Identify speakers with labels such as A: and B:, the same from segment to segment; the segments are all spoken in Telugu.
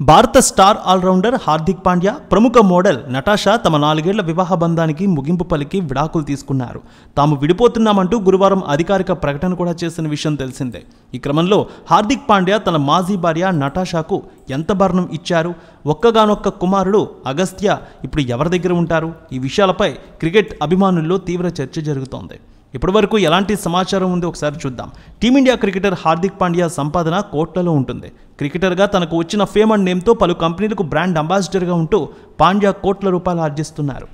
A: భారత స్టార్ ఆల్రౌండర్ హార్దిక్ పాండ్యా, ప్రముఖ మోడల్ నటాషా తమ 4 ఏళ్ల వివాహ బంధానికి ముగింపు పలికి విడాకులు తీసుకున్నారు. తాము విడిపోతున్నామంటూ గురువారం అధికారిక ప్రకటన కూడా చేసిన విషయం తెలిసిందే. ఈ క్రమంలో హార్దిక్ పాండ్యా తన మాజీ భార్య నటాషాకు ఎంత భరణం ఇచ్చారు, ఒక్కగానొక్క కుమారుడు అగస్త్య ఇప్పుడు ఎవరి దగ్గర ఉంటారు, ఈ విషయాలపై క్రికెట్ అభిమానుల్లో తీవ్ర చర్చ జరుగుతోంది. ఇప్పటివరకు ఎలాంటి సమాచారం ఉందో ఒకసారి చూద్దాం. టీమిండియా క్రికెటర్ హార్దిక్ పాండ్యా సంపాదన కోట్లలో ఉంటుంది. క్రికెటర్గా తనకు వచ్చిన ఫేమ్ అండ్ నేమ్తో పలు కంపెనీలకు బ్రాండ్ అంబాసిడర్గా ఉంటూ పాండ్యా కోట్ల రూపాయలు ఆర్జిస్తున్నారు.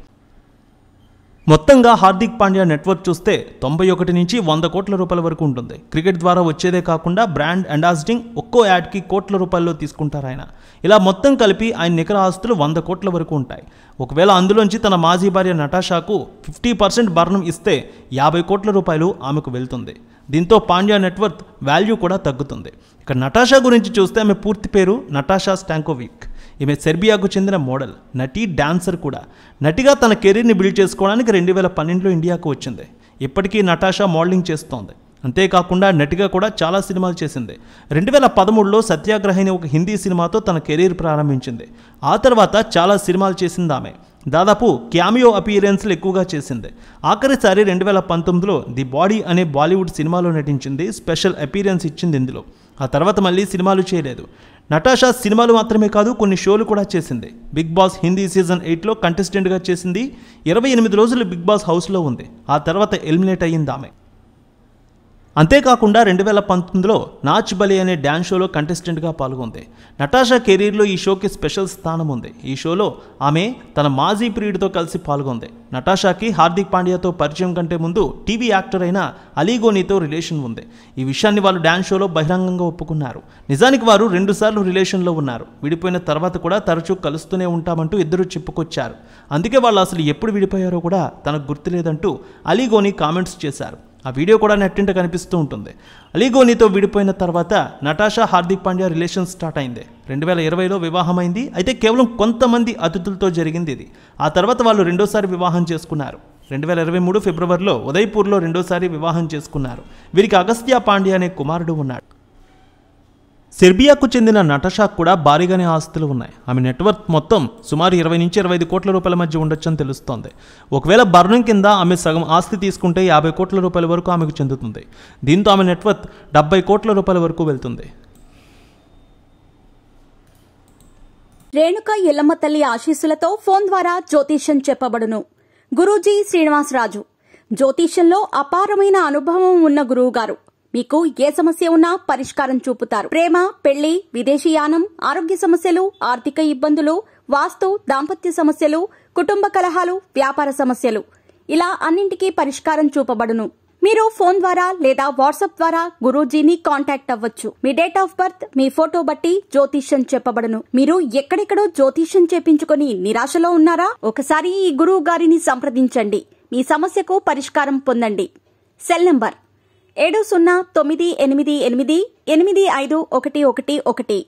A: మొత్తంగా హార్దిక్ పాండ్యా నెట్వర్క్ చూస్తే 91 నుంచి 100 కోట్ల రూపాయల వరకు ఉంటుంది. క్రికెట్ ద్వారా వచ్చేదే కాకుండా బ్రాండ్ అంబాసిడింగ్ ఒక్కో యాడ్కి కోట్ల రూపాయల్లో తీసుకుంటారు ఆయన. ఇలా మొత్తం కలిపి ఆయన నికర ఆస్తులు 100 కోట్ల వరకు ఉంటాయి. ఒకవేళ అందులోంచి తన మాజీ భార్య నటాషాకు 50% భరణం ఇస్తే 50 కోట్ల రూపాయలు ఆమెకు వెళ్తుంది. దీంతో పాండ్యా నెట్వర్క్ వాల్యూ కూడా తగ్గుతుంది. ఇక నటాషా గురించి చూస్తే ఆమె పూర్తి పేరు నటాషా స్టాంకోవిక్. ఈమె సెర్బియాకు చెందిన మోడల్, నటి, డాన్సర్ కూడా. నటిగా తన కెరీర్ని బిల్డ్ చేసుకోవడానికి 2012లో ఇండియాకు వచ్చింది. ఇప్పటికీ నటాషా మోడలింగ్ చేస్తోంది. అంతేకాకుండా నటిగా కూడా చాలా సినిమాలు చేసింది. 2013లో సత్యాగ్రహి ఒక హిందీ సినిమాతో తన కెరీర్ ప్రారంభించింది. ఆ తర్వాత చాలా సినిమాలు చేసింది ఆమె. దాదాపు క్యామియో అపియరెన్స్లు ఎక్కువగా చేసింది. ఆఖరిసారి 2019లో ది బాడీ అనే బాలీవుడ్ సినిమాలో నటించింది. స్పెషల్ అపియరెన్స్ ఇచ్చింది ఇందులో. ఆ తర్వాత మళ్ళీ సినిమాలు చేయలేదు. నటాషా సినిమాలు మాత్రమే కాదు, కొన్ని షోలు కూడా చేసింది. బిగ్ బాస్ హిందీ సీజన్ 8లో కంటెస్టెంట్గా చేసింది. 28 రోజులు బిగ్ బాస్ హౌస్లో ఉంది. ఆ తర్వాత ఎలిమినేట్ అయ్యింది ఆమె. అంతేకాకుండా 2019లో నాచ్ బలి అనే డ్యాన్స్ షోలో కంటెస్టెంట్గా పాల్గొంది. నటాషా కెరీర్లో ఈ షోకి స్పెషల్ స్థానం ఉంది. ఈ షోలో ఆమె తన మాజీ ప్రియుడితో కలిసి పాల్గొంది. నటాషాకి హార్దిక్ పాండ్యాతో పరిచయం కంటే ముందు టీవీ యాక్టర్ అయిన అలీగోనీతో రిలేషన్ ఉంది. ఈ విషయాన్ని వాళ్ళు డ్యాన్స్ షోలో బహిరంగంగా ఒప్పుకున్నారు. నిజానికి వారు 2 సార్లు రిలేషన్లో ఉన్నారు. విడిపోయిన తర్వాత కూడా తరచూ కలుస్తూనే ఉంటామంటూ ఇద్దరు చెప్పుకొచ్చారు. అందుకే వాళ్ళు అసలు ఎప్పుడు విడిపోయారో కూడా తనకు గుర్తులేదంటూ అలీగోనీ కామెంట్స్ చేశారు. ఆ వీడియో కూడా నెట్టింట కనిపిస్తూ ఉంటుంది. అలీగోనీతో విడిపోయిన తర్వాత Natasha Hardik Pandya relation start అయింది. 2020లో వివాహమైంది. అయితే కేవలం కొంతమంది అతిథులతో జరిగింది ఇది. ఆ తర్వాత వాళ్ళు రెండోసారి వివాహం చేసుకున్నారు. 2023 ఫిబ్రవరిలో ఉదయ్పూర్లో రెండోసారి వివాహం చేసుకున్నారు. వీరికి అగస్త్య పాండ్యా అనే కుమారుడు ఉన్నాడు. సెర్బియాకు చెందిన నటాషాకు కూడా భారీగానే ఆస్తులు ఉన్నాయి. ఆమె నెట్వర్క్ మొత్తం సుమారు 20 నుంచి 25 కోట్ల రూపాయల మధ్య ఉండొచ్చని తెలుస్తోంది. ఒకవేళ భరణం కింద ఆమె సగం ఆస్తి తీసుకుంటే 50 కోట్ల రూపాయల వరకు ఆమెకు చెందుతుంది. దీంతో ఆమె నెట్వర్క్ 70 కోట్ల రూపాయల వరకు వెళ్తుంది.
B: రేణుక ఎల్లమ్మ తల్లి ఆశీస్సులతో ఫోన్ ద్వారా జ్యోతిష్యం చెప్పబడును. గురూజీ శ్రీనివాసరాజు. జ్యోతిష్యంలో అపారమైన అనుభవం ఉన్న గురువు గారు మీకు ఏ సమస్య ఉన్నా పరిష్కారం చూపుతారు. ప్రేమ, పెళ్లి, విదేశీయానం, ఆరోగ్య సమస్యలు, ఆర్థిక ఇబ్బందులు, వాస్తు, దాంపత్య సమస్యలు, కుటుంబ కలహాలు, వ్యాపార సమస్యలు, ఇలా అన్నింటికీ పరిష్కారం చూపబడును. మీరు ఫోన్ ద్వారా లేదా వాట్సాప్ ద్వారా గురూజీని కాంటాక్ట్ అవ్వచ్చు. మీ డేట్ ఆఫ్ బర్త్, మీ ఫోటో బట్టి జ్యోతిష్యం చెప్పబడును. మీరు ఎక్కడెక్కడో జ్యోతిష్యం చేపించుకొని నిరాశలో ఉన్నారా? ఒకసారి ఈ గురువు గారిని సంప్రదించండి. మీ సమస్యకు పరిష్కారం పొందండి. Cell number 709888851111